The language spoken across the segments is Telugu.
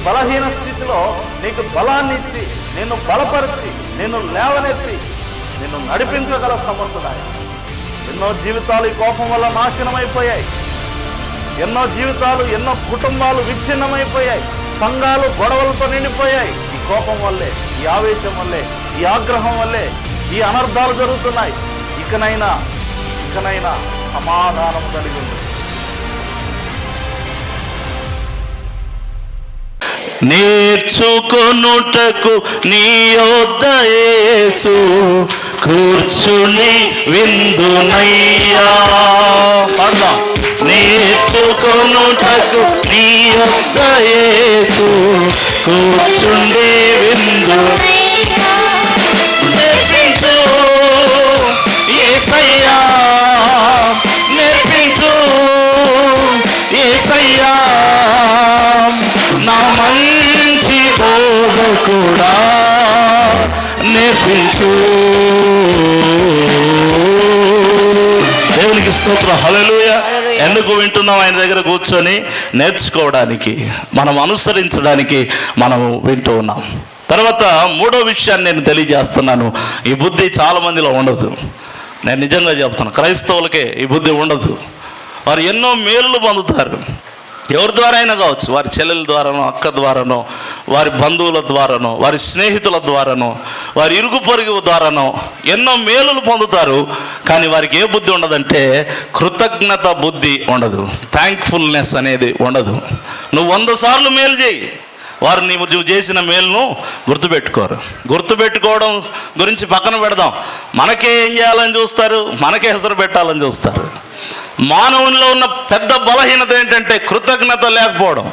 బలహీన స్థితిలో నీకు బలాన్ని ఇచ్చి, నిన్ను బలపరిచి, నిన్ను లేవనెత్తి, నిన్ను నడిపించగల సమర్థుడాయి. ఎన్నో జీవితాలు ఈ కోపం వల్ల నాశనమైపోయాయి. ఎన్నో జీవితాలు, ఎన్నో కుటుంబాలు విచ్ఛిన్నమైపోయాయి. సంఘాలు గొడవలతో నిండిపోయాయి. ఈ కోపం వల్లే, ఈ ఆవేశం వల్లే, ఈ ఆగ్రహం వల్లే ఈ అనర్థాలు జరుగుతున్నాయి. ఇకనైనా సమాధానం కలిగి ఉంది. నేర్చుకొనుటకు నీ యొద్ద యేసు కూర్చుని విందునయ్యా. నేర్చుకొనుటకు నీ యొద్ద యేసు కూర్చుని విందునయ్యా. నేర్పించు యేసయ్యా, నేర్పించు యేసయ్యా, నా మంచి బోధకుడా నేర్పించు. దేవునికి స్తోత్రం, హల్లెలూయా. ఎందుకు వింటున్నాం? ఆయన దగ్గర కూర్చొని నేర్చుకోవడానికి, మనం అనుసరించడానికి మనం వింటూ ఉన్నాం. తర్వాత మూడో విషయాన్ని నేను తెలియజేస్తున్నాను. ఈ బుద్ధి చాలా మందిలో ఉండదు. నేను నిజంగా చెప్తాను, క్రైస్తవులకే ఈ బుద్ధి ఉండదు. వారు ఎన్నో మేలులు పొందుతారు. ఎవరి ద్వారా అయినా కావచ్చు, వారి చెల్లెల ద్వారానో, అక్క ద్వారానో, వారి బంధువుల ద్వారానో, వారి స్నేహితుల ద్వారానో, వారి ఇరుగు పొరుగు ద్వారానో ఎన్నో మేలులు పొందుతారు. కానీ వారికి ఏ బుద్ధి ఉండదంటే కృతజ్ఞత బుద్ధి ఉండదు. థ్యాంక్ఫుల్నెస్ అనేది ఉండదు. నువ్వు 100 సార్లు మేలు చేయి, వారు నువ్వు చేసిన మేలును గుర్తుపెట్టుకోరు. గుర్తుపెట్టుకోవడం గురించి పక్కన పెడదాం. మనకే ఏం చేయాలని చూస్తారు, మనకే హెసరు పెట్టాలని చూస్తారు. మానవునిలో ఉన్న పెద్ద బలహీనత ఏంటంటే కృతజ్ఞత లేకపోవడం.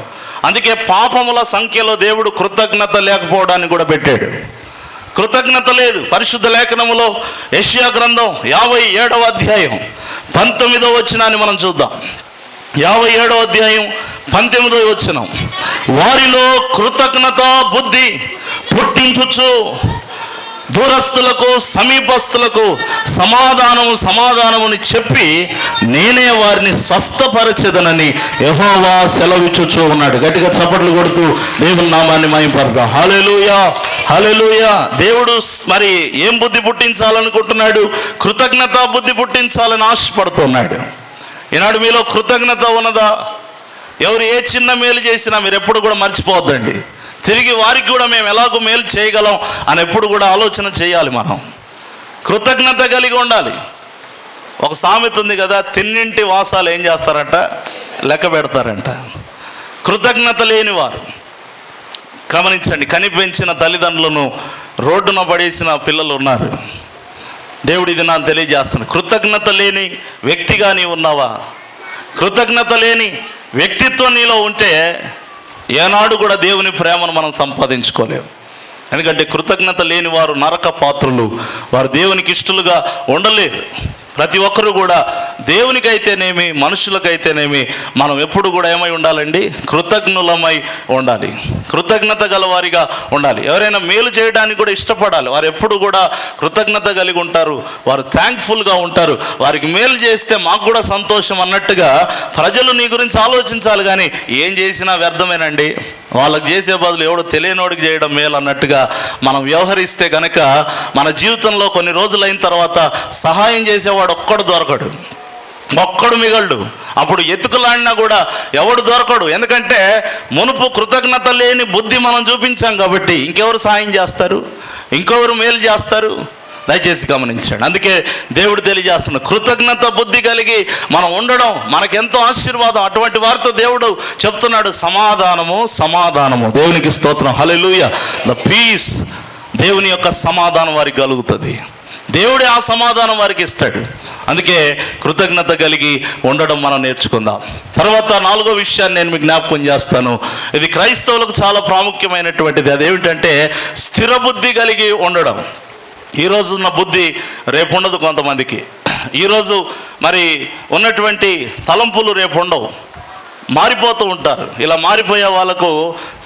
అందుకే పాపముల సంఖ్యలో దేవుడు కృతజ్ఞత లేకపోవడాన్ని కూడా పెట్టాడు. కృతజ్ఞత లేదు. పరిశుద్ధ లేఖనములో యెషయా గ్రంథం 57వ అధ్యాయం 19వ వచనాన్ని మనం చూద్దాం. 57వ అధ్యాయం 19వ వచనం. వారిలో కృతజ్ఞత బుద్ధి పుట్టించుచు దూరస్తులకు సమీపస్తులకు సమాధానముని చెప్పి నేనే వారిని స్వస్థపరచెదనని యెహోవా సెలవిచ్చుచూ ఉన్నాడు. గట్టిగా చప్పట్లు కొడుతూ దేవుని నామాన్ని మహిమపడదాం. హల్లెలూయా, హల్లెలూయా. దేవుడు మరి ఏం బుద్ధి పుట్టించాలనుకుంటున్నాడు? కృతజ్ఞత బుద్ధి పుట్టించాలని ఆశపడుతున్నాడు. ఈనాడు మీలో కృతజ్ఞత ఉన్నదా? ఎవరు ఏ చిన్న మేలు చేసినా మీరు ఎప్పుడు కూడా మర్చిపోవద్దండి. తిరిగి వారికి కూడా మేము ఎలాగో మేలు చేయగలం అని ఎప్పుడు కూడా ఆలోచన చేయాలి. మనం కృతజ్ఞత కలిగి ఉండాలి. ఒక సామెత ఉంది కదా, తిన్నింటి వాసాలు ఏం చేస్తారంట? లెక్క పెడతారంట. కృతజ్ఞత లేని వారు గమనించండి, కనిపెంచిన తల్లిదండ్రులను రోడ్డున పడేసిన పిల్లలు ఉన్నారు. దేవుడు ఇది నాకు తెలియజేస్తున్నాడు. కృతజ్ఞత లేని వ్యక్తిగా నీవు ఉన్నావా? కృతజ్ఞత లేని వ్యక్తిత్వం నీలో ఉంటే ఏనాడు కూడా దేవుని ప్రేమను మనం సంపాదించుకోలేము. ఎందుకంటే కృతజ్ఞత లేని వారు నరక పాత్రులు. వారు దేవునికి ఇష్టలుగా ఉండలేరు. ప్రతి ఒక్కరు కూడా దేవునికైతేనేమి మనుషులకైతేనేమి మనం ఎప్పుడు కూడా ఏమై ఉండాలండి? కృతజ్ఞులమై ఉండాలి. కృతజ్ఞత గలవారిగా ఉండాలి. ఎవరైనా మేలు చేయడానికి కూడా ఇష్టపడాలి. వారు ఎప్పుడు కూడా కృతజ్ఞత కలిగి ఉంటారు. వారు థ్యాంక్ఫుల్గా ఉంటారు. వారికి మేలు చేస్తే మాకు కూడా సంతోషం అన్నట్టుగా ప్రజలు నీ గురించి ఆలోచించాలి. కానీ ఏం చేసినా వ్యర్థమేనండి, వాళ్ళకి చేసే బదులు ఎవడో తెలియనోడికి చేయడం మేలు అన్నట్టుగా మనం వ్యవహరిస్తే కనుక మన జీవితంలో కొన్ని రోజులైన తర్వాత సహాయం చేసేవాడు ఒక్కడు దొరకడు, ఒక్కడు మిగలడు. అప్పుడు ఎత్తుకులాడినా కూడా ఎవడు దొరకడు. ఎందుకంటే మునుపు కృతజ్ఞత లేని బుద్ధి మనం చూపించాం కాబట్టి ఇంకెవరు సాయం చేస్తారు, ఇంకెవరు మేలు చేస్తారు? దయచేసి గమనించండి. అందుకే దేవుడు తెలియజేస్తున్నాడు, కృతజ్ఞత బుద్ధి కలిగి మనం ఉండడం మనకెంతో ఆశీర్వాదం. అటువంటి వారితో దేవుడు చెప్తున్నాడు, సమాధానము. దేవునికి స్తోత్రం, హల్లెలూయా. ద పీస్, దేవుని యొక్క సమాధానం వారికి కలుగుతుంది. దేవుడే ఆ సమాధానం వారికి ఇస్తాడు. అందుకే కృతజ్ఞత కలిగి ఉండడం మనం నేర్చుకుందాం. తర్వాత 4వ విషయాన్ని నేను మీకు జ్ఞాపకం చేస్తాను. ఇది క్రైస్తవులకు చాలా ప్రాముఖ్యమైనటువంటిది. అదేమిటంటే స్థిర బుద్ధి కలిగి ఉండడం. ఈరోజు ఉన్న బుద్ధి రేపు ఉండదు కొంతమందికి. ఈరోజు మరి ఉన్నటువంటి తలంపులు రేపు ఉండవు, మారిపోతూ ఉంటారు. ఇలా మారిపోయే వాళ్ళకు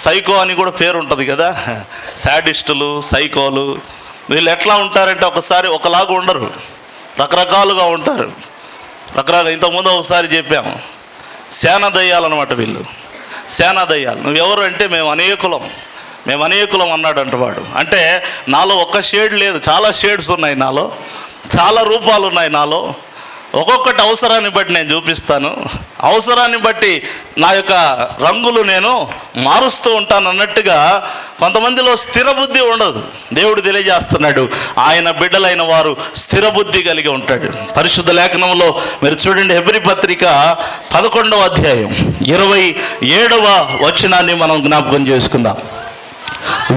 సైకో అని కూడా పేరు ఉంటుంది కదా. శాడిస్టులు, సైకోలు, వీళ్ళు ఎట్లా ఉంటారంటే ఒకసారి ఒకలాగా ఉండరు, రకరకాలుగా ఉంటారు. ఇంతకుముందు ఒకసారి చెప్పాము, సేన దయ్యాలన్నమాట వీళ్ళు. సేనా దయ్యాలు. నువ్వెవరు అంటే మేము అనేకులం అన్నాడు అంటవాడు. అంటే నాలో ఒక్క షేడ్ లేదు, చాలా షేడ్స్ ఉన్నాయి నాలో, చాలా రూపాలు ఉన్నాయి నాలో. ఒక్కొక్కటి అవసరాన్ని బట్టి నేను చూపిస్తాను, అవసరాన్ని బట్టి నా యొక్క రంగులు నేను మారుస్తూ ఉంటాను అన్నట్టుగా కొంతమందిలో స్థిర బుద్ధి ఉండదు. దేవుడు తెలియజేస్తున్నాడు, ఆయన బిడ్డలైన వారు స్థిర బుద్ధి కలిగి ఉంటాడు. పరిశుద్ధ లేఖనంలో మీరు చూడండి, హెబ్రీ పత్రిక 11వ అధ్యాయం 27వ వచనాన్ని మనం జ్ఞాపకం చేసుకుందాం.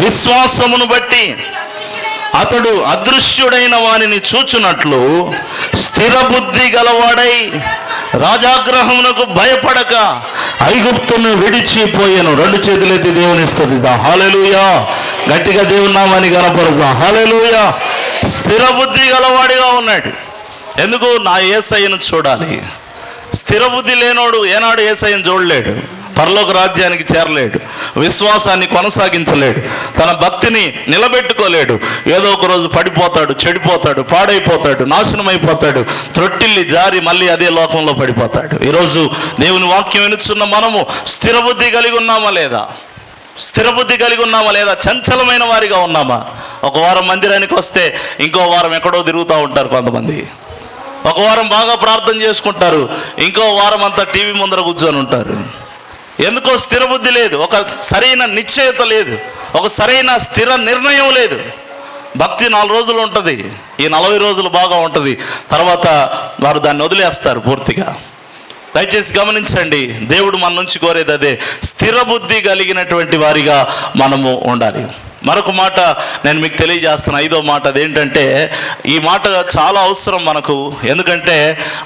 విశ్వాసమును బట్టి అతడు అదృశ్యుడైన వానిని చూచున్నట్లు స్థిర బుద్ధి గలవాడై రాజాగ్రహమునకు భయపడక ఐగుప్తును విడిచిపోయాను. 2 చేతులెత్తి దేవుని స్తుతిద్దాం. హల్లెలూయా. గట్టిగా దేవుని నామాన్ని కనపరుద్దాం. హల్లెలూయా. స్థిర బుద్ధి గలవాడిగా ఉన్నాడు. ఎందుకు? నా యేసయ్యను చూడాలి. స్థిర బుద్ధి లేనోడు ఏనాడు యేసయ్యను చూడలేడు, పరలోక రాజ్యానికి చేరలేడు, విశ్వాసాన్ని కొనసాగించలేడు, తన భక్తిని నిలబెట్టుకోలేడు. ఏదో ఒక రోజు పడిపోతాడు, చెడిపోతాడు, పాడైపోతాడు, నాశనం అయిపోతాడు, త్రొట్టిల్లి జారి మళ్ళీ అదే లోకంలో పడిపోతాడు. ఈరోజు దేవుని వాక్యం వినుచున్న మనము స్థిర బుద్ధి కలిగి ఉన్నామా లేదా? స్థిర బుద్ధి కలిగి ఉన్నామా లేదా? చంచలమైన వారిగా ఉన్నామా? ఒక వారం మందిరానికి వస్తే ఇంకో వారం ఎక్కడో తిరుగుతూ ఉంటారు కొంతమంది. ఒక వారం బాగా ప్రార్థన చేసుకుంటారు, ఇంకో వారం అంతా టీవీ ముందర కూర్చొని ఉంటారు. ఎందుకో స్థిర బుద్ధి లేదు, ఒక సరైన నిశ్చయత లేదు, ఒక సరైన స్థిర నిర్ణయం లేదు. భక్తి 4 రోజులు ఉంటుంది, ఈ 40 రోజులు బాగా ఉంటుంది, తర్వాత వారు దాన్ని వదిలేస్తారు పూర్తిగా. దయచేసి గమనించండి, దేవుడు మన నుంచి కోరేది అదే, స్థిర బుద్ధి కలిగినటువంటి వారిగా మనము ఉండాలి. మరొక మాట నేను మీకు తెలియజేస్తాను, 5వ మాట. అదేంటంటే, ఈ మాట చాలా అవసరం మనకు. ఎందుకంటే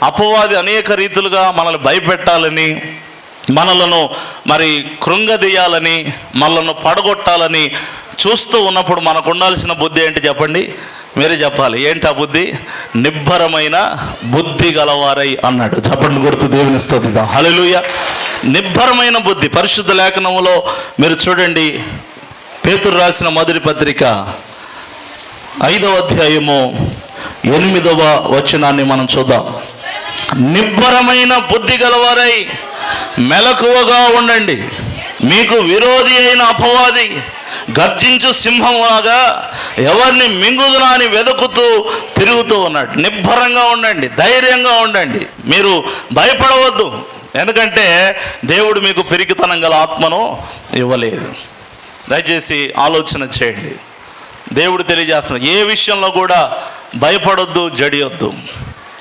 అపవాది అనేక రీతులుగా మనల్ని భయపెట్టాలని, మనలను మరి కృంగదీయాలని, మనలను పడగొట్టాలని చూస్తూ ఉన్నప్పుడు మనకు ఉండాల్సిన బుద్ధి ఏంటి చెప్పండి? మీరే చెప్పాలి. ఏంటి ఆ బుద్ధి? నిబ్బరమైన బుద్ధి గలవారై అన్నాడు. చప్పట్లు కొడుతూ దేవుని స్తుతిద్దాం. హల్లెలూయా. నిబ్బరమైన బుద్ధి. పరిశుద్ధ లేఖనములో మీరు చూడండి, పేతురు రాసిన మొదటి పత్రిక 5వ అధ్యాయము 8వ వచనాన్ని మనం చూద్దాం. నిబ్బరమైన బుద్ధి గలవారై మెలకువగా ఉండండి, మీకు విరోధి అయిన అపవాది గర్జించు సింహంలాగా ఎవరిని మింగుదునా అని వెతుకుతూ తిరుగుతూ ఉన్నాడు. నిబ్బరంగా ఉండండి, ధైర్యంగా ఉండండి, మీరు భయపడవద్దు. ఎందుకంటే దేవుడు మీకు పిరికితనం గల ఆత్మను ఇవ్వలేదు. దయచేసి ఆలోచన చేయండి. దేవుడు తెలియజేస్తున్నాడు, ఏ విషయంలో కూడా భయపడొద్దు, జడియొద్దు.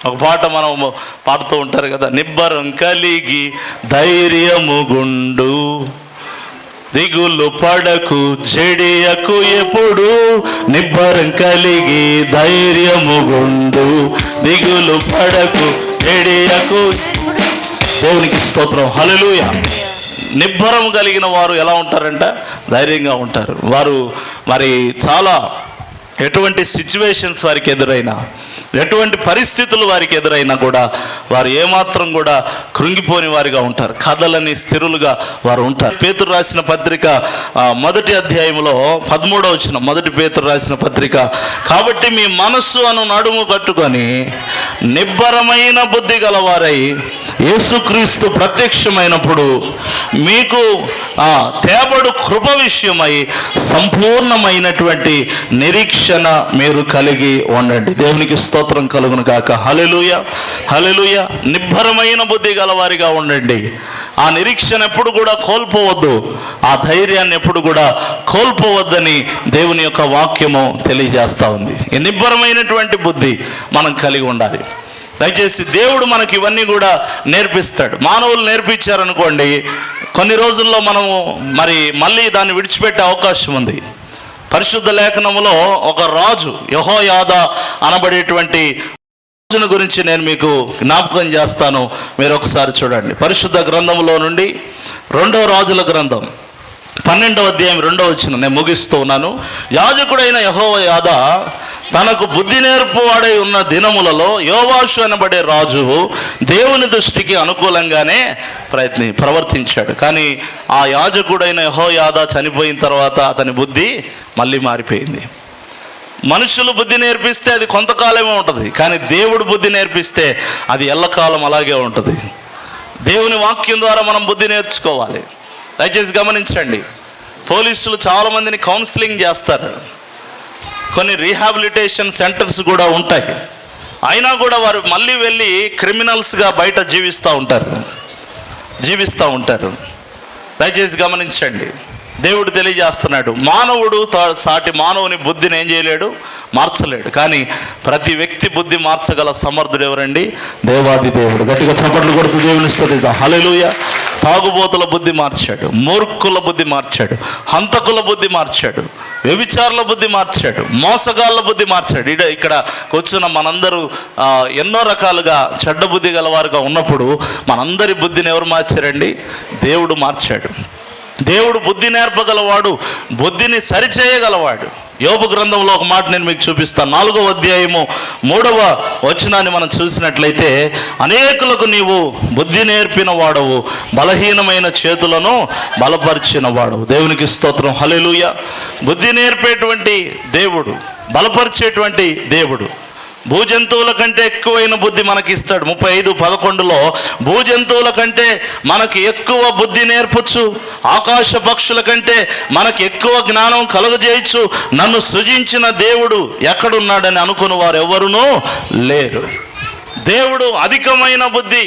ఒక పాట మనం పాడుతూ ఉంటారు కదా, నిబ్బరం కలిగి ధైర్యము గుండు, దిగులు పడకు జడియకు ఎప్పుడు, నిబ్బరం కలిగి ధైర్యము గుండు, దిగులు పడకు జడియకు. దేవునికి స్తోత్రం. హల్లెలూయా. నిబ్బరం కలిగిన వారు ఎలా ఉంటారంట? ధైర్యంగా ఉంటారు. వారు మరి చాలా ఎటువంటి సిచ్యువేషన్స్ వారికి ఎదురైనా, ఎటువంటి పరిస్థితులు వారికి ఎదురైనా కూడా వారు ఏమాత్రం కూడా కృంగిపోని వారిగా ఉంటారు. కథలని స్థిరులుగా వారు ఉంటారు. పేతురు రాసిన పత్రిక 1వ అధ్యాయంలో 13వ వచనం, 1 పేతురు రాసిన పత్రిక, కాబట్టి మీ మనస్సు అను నడుము కట్టుకొని నిబ్బరమైన బుద్ధి గలవారై యేసుక్రీస్తు ప్రత్యక్షమైనప్పుడు మీకు తేబడు కృప విషయమై సంపూర్ణమైనటువంటి నిరీక్షణ మీరు కలిగి ఉండండి. దేవునికి స్తోత్రం కలుగును గాక. హల్లెలూయా. హల్లెలూయా. నిబ్బరమైన బుద్ధి గలవారిగా ఉండండి. ఆ నిరీక్షణ ఎప్పుడు కూడా కోల్పోవద్దు, ఆ ధైర్యాన్ని ఎప్పుడు కూడా కోల్పోవద్దని దేవుని యొక్క వాక్యము తెలియజేస్తూ ఉంది. ఈ నిబ్బరమైనటువంటి బుద్ధి మనం కలిగి ఉండాలి. దయచేసి దేవుడు మనకి ఇవన్నీ కూడా నేర్పిస్తాడు. మానవులు నేర్పించారనుకోండి, కొన్ని రోజుల్లో మనము మళ్ళీ దాన్ని విడిచిపెట్టే అవకాశం ఉంది. పరిశుద్ధ లేఖనములో ఒక రాజు యెహోయాదా అనబడేటువంటి రాజును గురించి నేను మీకు జ్ఞాపకం చేస్తాను. మీరు ఒకసారి చూడండి. పరిశుద్ధ గ్రంథములో నుండి 2వ రాజుల గ్రంథం 12వ అధ్యాయం 2వ వచనం నేను ముగిస్తూ ఉన్నాను. యాజకుడైన యెహోయాదా తనకు బుద్ధి నేర్పువాడై ఉన్న దినములలో యోవాషు అనబడే రాజు దేవుని దృష్టికి అనుకూలంగానే ప్రవర్తించాడు. కానీ ఆ యాజకుడైన యెహోయాదా చనిపోయిన తర్వాత అతని బుద్ధి మళ్ళీ మారిపోయింది. మనుషులు బుద్ధి నేర్పిస్తే అది కొంతకాలమే ఉంటుంది, కానీ దేవుడు బుద్ధి నేర్పిస్తే అది ఎల్లకాలం అలాగే ఉంటుంది. దేవుని వాక్యం ద్వారా మనం బుద్ధి నేర్చుకోవాలి. దయచేసి గమనించండి, పోలీసులు చాలామందిని కౌన్సిలింగ్ చేస్తారు, కొన్ని రీహాబిలిటేషన్ సెంటర్స్ కూడా ఉంటాయి. అయినా కూడా వారు మళ్ళీ వెళ్ళి క్రిమినల్స్గా బయట జీవిస్తూ ఉంటారు. దయచేసి గమనించండి, దేవుడు తెలియజేస్తున్నాడు, మానవుడు సాటి మానవుని బుద్ధిని ఏం చేయలేడు, మార్చలేడు. కానీ ప్రతి వ్యక్తి బుద్ధి మార్చగల సమర్థుడు ఎవరండి? దేవాది దేవుడు. గట్టిగా చప్పట్లు కొడుతూ దేవుని స్తుతిద్దాం. హల్లెలూయా. తాగుబోతుల బుద్ధి మార్చాడు, మూర్ఖుల బుద్ధి మార్చాడు, హంతకుల బుద్ధి మార్చాడు, వ్యభిచారుల బుద్ధి మార్చాడు, మోసగాళ్ళ బుద్ధి మార్చాడు. ఇక్కడ కూర్చున్న మనందరూ ఎన్నో రకాలుగా చెడ్డ బుద్ధి గలవారుగా ఉన్నప్పుడు మనందరి బుద్ధిని ఎవరు మార్చారండి? దేవుడు మార్చాడు. దేవుడు బుద్ధి నేర్పగలవాడు, బుద్ధిని సరిచేయగలవాడు. యోబు గ్రంథంలో ఒక మాట నేను మీకు చూపిస్తాను. 4వ అధ్యాయము 3వ వచనాన్ని మనం చూసినట్లయితే, అనేకులకు నీవు బుద్ధి నేర్పిన వాడవు, బలహీనమైన చేతులను బలపరిచిన వాడవు. దేవునికి స్తోత్రం. హల్లెలూయా. బుద్ధి నేర్పేటువంటి దేవుడు, బలపరిచేటువంటి దేవుడు. భూజంతువుల కంటే ఎక్కువైన బుద్ధి మనకి ఇస్తాడు. 35:11 భూజంతువుల కంటే మనకి ఎక్కువ బుద్ధి నేర్పచ్చు, ఆకాశ పక్షుల కంటే మనకి ఎక్కువ జ్ఞానం కలుగజేయచ్చు. నన్ను సృజించిన దేవుడు ఎక్కడున్నాడని అనుకుని వారు ఎవరునూ లేరు. దేవుడు అధికమైన బుద్ధి,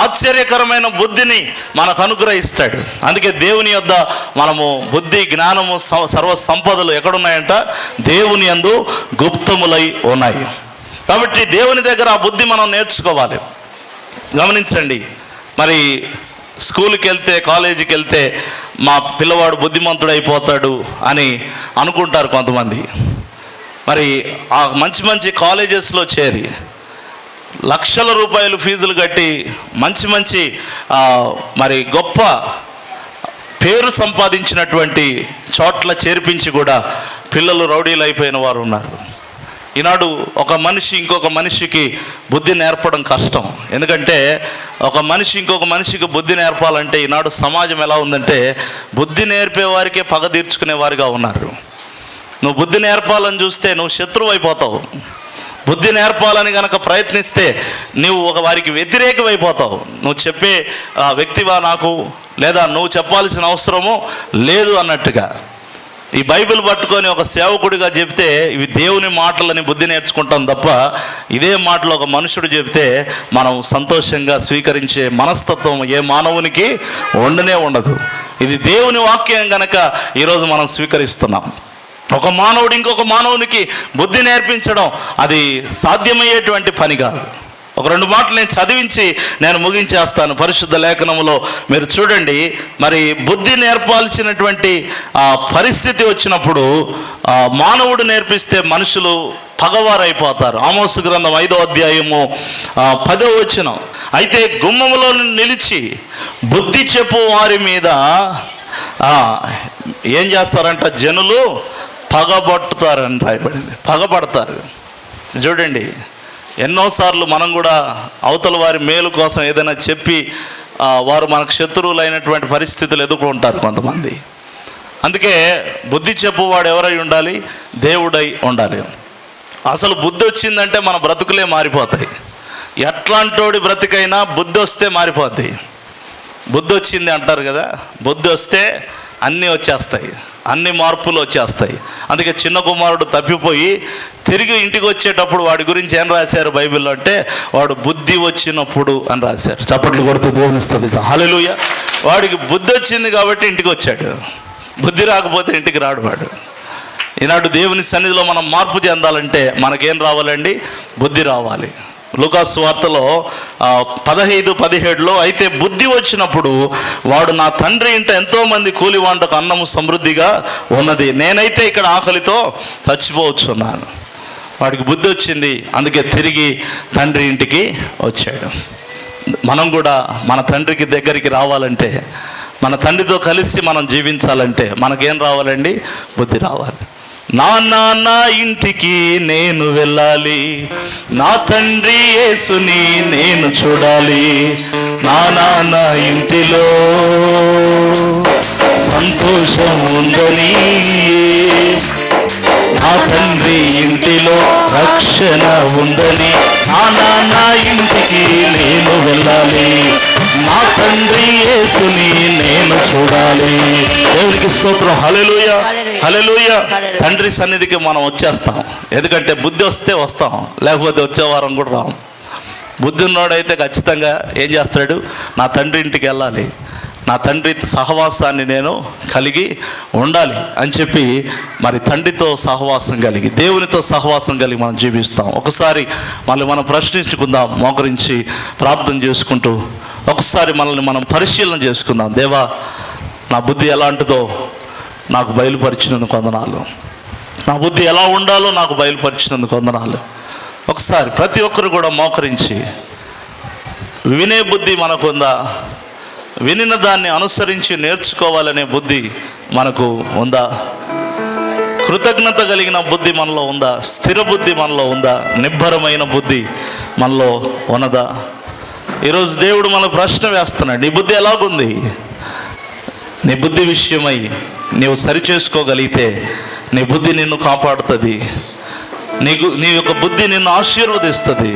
ఆశ్చర్యకరమైన బుద్ధిని మనకు అనుగ్రహిస్తాడు. అందుకే దేవుని యొద్ద మనము బుద్ధి, జ్ఞానము, సర్వ సంపదలు ఎక్కడున్నాయంట? దేవుని యందు గుప్తములై ఉన్నాయి. కాబట్టి దేవుని దగ్గర ఆ బుద్ధి మనం నేర్చుకోవాలి. గమనించండి, మరి స్కూల్కి వెళ్తే, కాలేజీకి వెళ్తే మా పిల్లవాడు బుద్ధిమంతుడు అయిపోతాడు అని అనుకుంటారు కొంతమంది. మరి ఆ మంచి మంచి కాలేజెస్లో చేరి లక్షల రూపాయలు ఫీజులు కట్టి మంచి మరి గొప్ప పేరు సంపాదించినటువంటి చోట్ల చేర్పించి కూడా పిల్లలు రౌడీలు అయిపోయిన వారు ఉన్నారు. ఈనాడు ఒక మనిషి ఇంకొక మనిషికి బుద్ధి నేర్పడం కష్టం. ఎందుకంటే ఒక మనిషి ఇంకొక మనిషికి బుద్ధి నేర్పాలంటే ఈనాడు సమాజం ఎలా ఉందంటే, బుద్ధి నేర్పే వారికే పగ తీర్చుకునే వారిగా ఉన్నారు. నువ్వు బుద్ధి నేర్పాలని చూస్తే నువ్వు శత్రువు అయిపోతావు. బుద్ధి నేర్పాలని కనుక ప్రయత్నిస్తే నువ్వు వారికి వ్యతిరేకమైపోతావు. నువ్వు చెప్పే వ్యక్తివా నాకు, లేదా నువ్వు చెప్పాల్సిన అవసరమో లేదు అన్నట్టుగా. ఈ బైబిల్ పట్టుకొని ఒక సేవకుడిగా చెప్తే ఇవి దేవుని మాటలని బుద్ధి నేర్చుకుంటాం తప్ప, ఇదే మాటలు ఒక మనుషుడు చెప్తే మనం సంతోషంగా స్వీకరించే మనస్తత్వం ఏ మానవునికి ఉండదు. ఇది దేవుని వాక్యం గనక ఈరోజు మనం స్వీకరిస్తున్నాం. ఒక మానవుడు ఇంకొక మానవునికి బుద్ధి నేర్పించడం అది సాధ్యమయ్యేటువంటి పని కాదు. ఒక 2 మాటలు నేను చదివించి నేను ముగించేస్తాను. పరిశుద్ధ లేఖనంలో మీరు చూడండి, మరి బుద్ధి నేర్పాల్సినటువంటి పరిస్థితి వచ్చినప్పుడు మానవుడు నేర్పిస్తే మనుషులు పగవారైపోతారు. ఆమోసు గ్రంథం 5వ అధ్యాయము 10వ వచనం, అయితే గుమ్మములో నిలిచి బుద్ధి చెప్పు వారి మీద ఏం చేస్తారంట? జనులు పగబట్టుతారని రాయబడింది. పగబడతారు. చూడండి, ఎన్నోసార్లు మనం కూడా అవతల వారి మేలు కోసం ఏదైనా చెప్పి వారు మనకు శత్రువులైనటువంటి పరిస్థితులు ఎదుర్కొంటారు కొంతమంది. అందుకే బుద్ధి చెప్పువాడు ఎవరై ఉండాలి? దేవుడై ఉండాలి. అసలు బుద్ధి వచ్చిందంటే మన బ్రతుకులే మారిపోతాయి. ఎట్లాంటోడి బ్రతికైనా బుద్ధి వస్తే మారిపోద్ది. బుద్ధి వచ్చింది అంటారు కదా, బుద్ధి వస్తే అన్నీ వచ్చేస్తాయి, అన్ని మార్పులు వచ్చేస్తాయి. అందుకే చిన్న కుమారుడు తప్పిపోయి తిరిగి ఇంటికి వచ్చేటప్పుడు వాడి గురించి ఏం రాశారు బైబిల్లో అంటే, వాడు బుద్ధి వచ్చినప్పుడు అని రాశారు. చప్పట్లు కొడుతూ దేవునిస్తుంది. హల్లెలూయా. వాడికి బుద్ధి వచ్చింది కాబట్టి ఇంటికి వచ్చాడు. బుద్ధి రాకపోతే ఇంటికి రాడు వాడు. ఈనాడు దేవుని సన్నిధిలో మనం మార్పు చెందాలంటే మనకేం రావాలండి? బుద్ధి రావాలి. లూకాసు వార్తలో 15:17 అయితే బుద్ధి వచ్చినప్పుడు వాడు నా తండ్రి ఇంట ఎంతోమంది కూలివాండకు అన్నము సమృద్ధిగా ఉన్నది, నేనైతే ఇక్కడ ఆకలితో చచ్చిపోవచ్చున్నాను. వాడికి బుద్ధి వచ్చింది, అందుకే తిరిగి తండ్రి ఇంటికి వచ్చాడు. మనం కూడా మన తండ్రికి దగ్గరికి రావాలంటే, మన తండ్రితో కలిసి మనం జీవించాలంటే మనకేం రావాలండి? బుద్ధి రావాలి. నా నాన్న ఇంటికి నేను వెళ్ళాలి, నా తండ్రి యేసుని నేను చూడాలి, నా నాన్న ఇంటిలో సంతోషం ఉందని, నా నా తండ్రి ఇంటిలో రక్షణ ఉందని నా నాన్న ఇంటికి నేను వెళ్ళాలి, నా తండ్రి యేసుని నేను చూడాలి. దేవునికి స్తోత్రం. హల్లెలూయా, హల్లెలూయా. తండ్రి సన్నిధికి మనం వచ్చేస్తాం, ఎందుకంటే బుద్ధి వస్తే వస్తాం, లేకపోతే వచ్చే వారం కూడా రాం. బుద్ధి ఉన్నోడైతే ఖచ్చితంగా ఏం చేస్తాడు, నా తండ్రి ఇంటికి వెళ్ళాలి, నా తండ్రి సహవాసాన్ని నేను కలిగి ఉండాలి అని చెప్పి మరి తండ్రితో సహవాసం కలిగి, దేవునితో సహవాసం కలిగి మనం జీవిస్తాం. ఒకసారి మళ్ళీ మనం ప్రశ్నించుకుందాం, మోకరించి ప్రార్థన చేసుకుంటూ ఒకసారి మనల్ని మనం పరిశీలన చేసుకుందాం. దేవా, నా బుద్ధి ఎలాంటిదో నాకు బయలుపరిచినందుకు వందనాలు, నా బుద్ధి ఎలా ఉండాలో నాకు బయలుపరిచినందుకు వందనాలు. ఒకసారి ప్రతి ఒక్కరు కూడా మోకరించి, వినే బుద్ధి మనకుందా, వినిన దాన్ని అనుసరించి నేర్చుకోవాలనే బుద్ధి మనకు ఉందా, కృతజ్ఞత కలిగిన బుద్ధి మనలో ఉందా, స్థిర బుద్ధి మనలో ఉందా, నిబ్బరమైన బుద్ధి మనలో ఉన్నదా? ఈరోజు దేవుడు మన ప్రశ్న వేస్తున్నాడు, నీ బుద్ధి ఎలాగుంది? నీ బుద్ధి విషయమై నీవు సరిచేసుకోగలిగితే నీ బుద్ధి నిన్ను కాపాడుతుంది, నీ యొక్క బుద్ధి నిన్ను ఆశీర్వదిస్తుంది,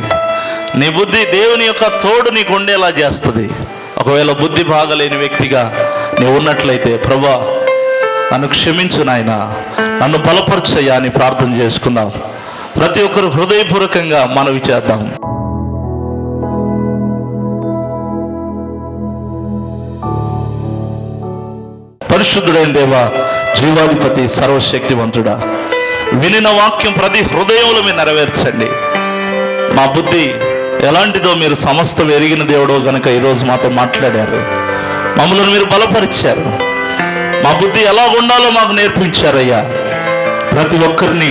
నీ బుద్ధి దేవుని యొక్క తోడు నీకు ఉండేలా చేస్తుంది. ఒకవేళ బుద్ధి బాగలేని వ్యక్తిగా నీవు ఉన్నట్లయితే, ప్రభా నన్ను క్షమించు నాయనా, నన్ను బలపరచయ్యా అని ప్రార్థన చేసుకుందాం. ప్రతి ఒక్కరు హృదయపూర్వకంగా మనవి చేద్దాం. పరిశుద్ధుడైన దేవా, జీవాధిపతి, సర్వశక్తివంతుడా, వినిన వాక్యం ప్రతి హృదయంలో మీరు నెరవేర్చండి. మా బుద్ధి ఎలాంటిదో మీరు సమస్తం ఎరిగిన దేవుడో కనుక ఈరోజు మాతో మాట్లాడారు, మమ్మల్ని మీరు బలపరిచారు, మా బుద్ధి ఎలా ఉండాలో మాకు నేర్పించారయ్యా. ప్రతి ఒక్కరిని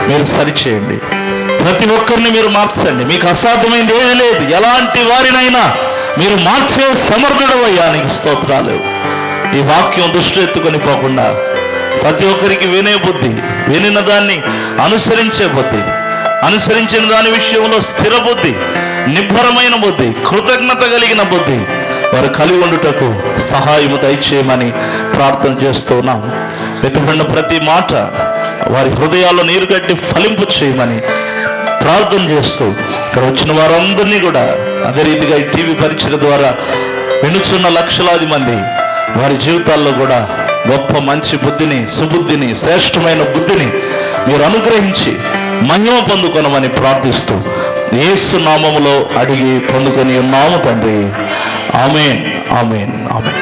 మీరు సరిచేయండి, ప్రతి ఒక్కరిని మీరు మార్చండి. మీకు అసాధ్యమైంది ఏది లేదు. ఎలాంటి వారినైనా మీరు మార్చే సమర్థుడవయ్యా, నీకు స్తోత్రాలు. ఈ వాక్యం దృష్టి ఎత్తుకొని పోకుండా ప్రతి ఒక్కరికి వినే బుద్ధి, వినిన దాన్ని అనుసరించే బుద్ధి, అనుసరించిన దాని విషయంలో స్థిర బుద్ధి, నిబ్బరమైన బుద్ధి, కృతజ్ఞత కలిగిన బుద్ధి వారు కలిగి ఉండుటకు సహాయము దయచేయమని ప్రార్థన చేస్తూ ఉన్నాం. వెతుకున్న ప్రతి మాట వారి హృదయాల్లో నీరు కట్టి ఫలింపు చేయమని ప్రార్థన చేస్తూ, ఇక్కడ వచ్చిన వారందరినీ కూడా అదే రీతిగా ఈ టీవీ పరిచయం ద్వారా వినుచున్న లక్షలాది మంది వారి జీవితాల్లో కూడా గొప్ప మంచి బుద్ధిని, సుబుద్ధిని, శ్రేష్టమైన బుద్ధిని మీరు అనుగ్రహించి మహిమ పొందుకొనమని ప్రార్థిస్తూ యేసు నామములో అడిగి పొందుకొని ఉన్నాము తండ్రి. ఆమేన్, ఆమేన్, ఆమేన్.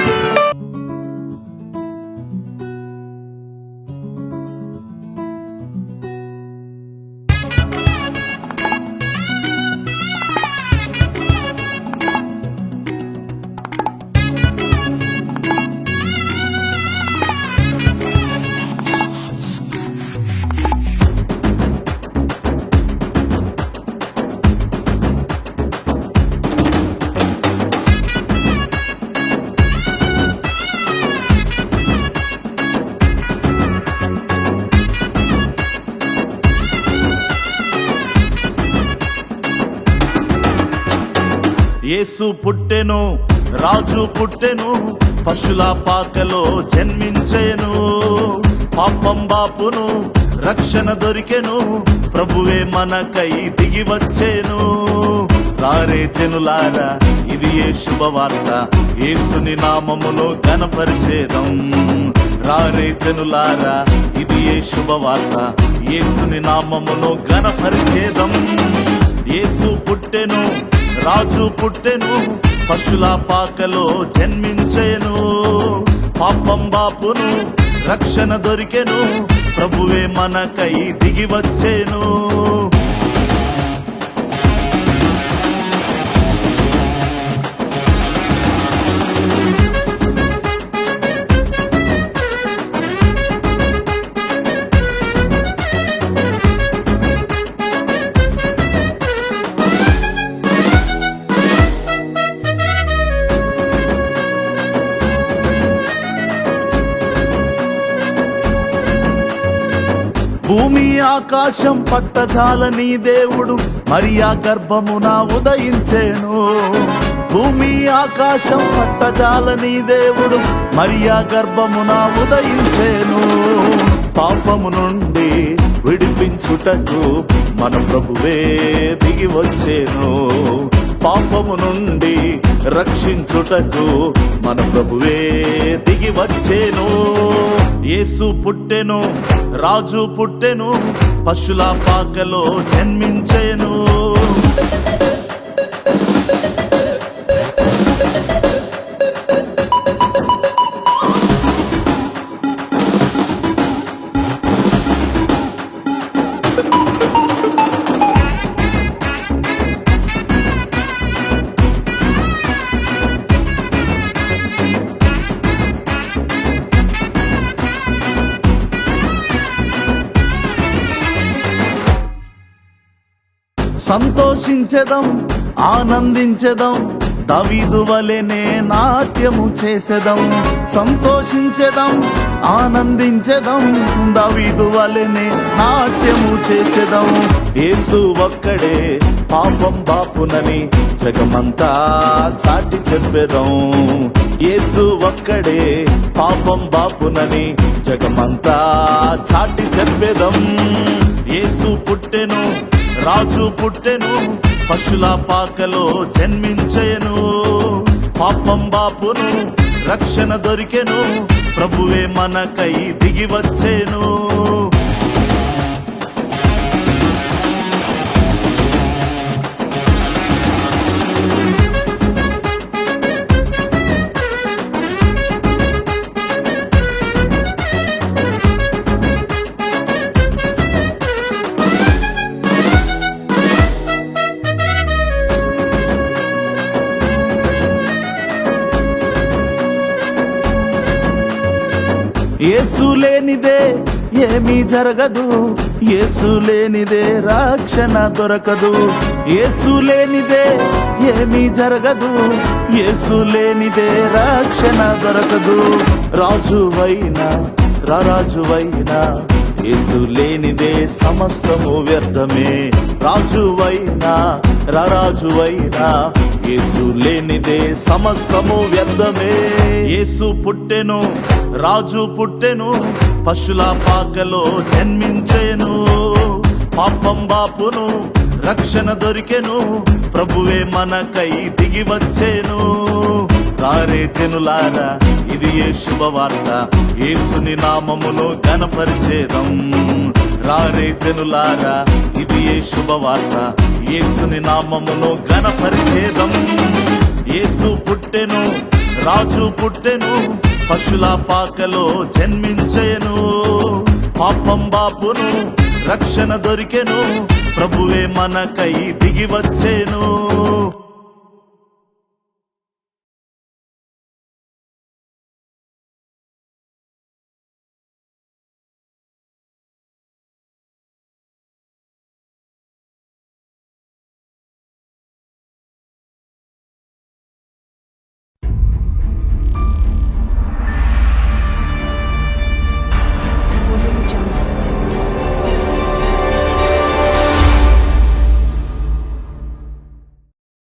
యేసు పుట్టెను, రాజు పుట్టెను, పశుల పాకలో జన్మించెను, పాపం బాపును రక్షణ దొరికెను, ప్రభువే మనకై దిగి వచ్చెను. రారే జనులారా, ఇది ఏ శుభవార్త, యేసుని నామమును ఘనపరిచేదం. రారే జనులారా, ఇది ఏ శుభవార్త, యేసుని నామమును ఘనపరిచేదం. యేసు పుట్టెను, రాజు పుట్టెను, పశుల పాకలో జన్మించెను, పాపం బాపును రక్షణ దొరికెను, ప్రభువే మనకై దిగి వచ్చెను. భూమి ఆకాశం పట్టజాలని దేవుడు మరియా గర్భమున ఉదయించెను. భూమి ఆకాశం పట్టజాలని దేవుడు మరియా గర్భమున ఉదయించెను. పాపము నుండి విడిపి రక్షించుటకు మన ప్రభువే దిగి వచ్చేను. పాపము నుండి రక్షించుటకు మన ప్రభువే దిగి వచ్చేను. యేసు పుట్టెను, రాజు పుట్టెను, పశుల పాకలో జన్మించెను. సంతోషించెదం, ఆనందించెదం, దావీదు వలెనే నాట్యము చేసెదం. సంతోషించెదం, ఆనందించెదం, దావీదు వలెనే నాట్యము చేసెదం. యేసు ఒక్కడే పాపం బాపునని జగమంతా చాటి చెప్పెదం. యేసు ఒక్కడే పాపం బాపునని జగమంతా చాటి చెప్పెదం. యేసు పుట్టెను, రాజు పుట్టెను, పశుల పాకలో జన్మించెను. పాపం బాపును, రక్షణ దొరికెను, ప్రభువే మనకై దిగి వచ్చేను. యేసు లేనిదే ఏమీ జరగదు, యేసు లేనిదే రక్షణ దొరకదు. యేసు లేనిదే ఏమీ జరగదు, యేసు లేనిదే రక్షణ దొరకదు. రాజువైనా రారాజువైనా యేసు లేనిదే సమస్తము వ్యర్థమే. రాజువైనా రారాజువైనా యేసు లేనిదే సమస్తము వ్యర్థమే. యేసు పుట్టెను, రాజు పుట్టెను, పశుల పాకలో జన్మించెను. పాపం బాపును, రక్షణ దొరికెను, ప్రభువే మనకై దిగి వచ్చేను. రారే జనులారా, ఇది ఏ శుభవార్త, యేసుని నామమును ఘనపరిచేదం. రారే జనులారా, ఇది ఏ శుభవార్త, యేసుని నామమును ఘనపరిచేదం. యేసు పుట్టెను, రాజు పుట్టెను, పశుల పాకలో జన్మించెను. పాపం బాపును, రక్షణ దొరికెను, ప్రభువే మనకై దిగి వచ్చేను.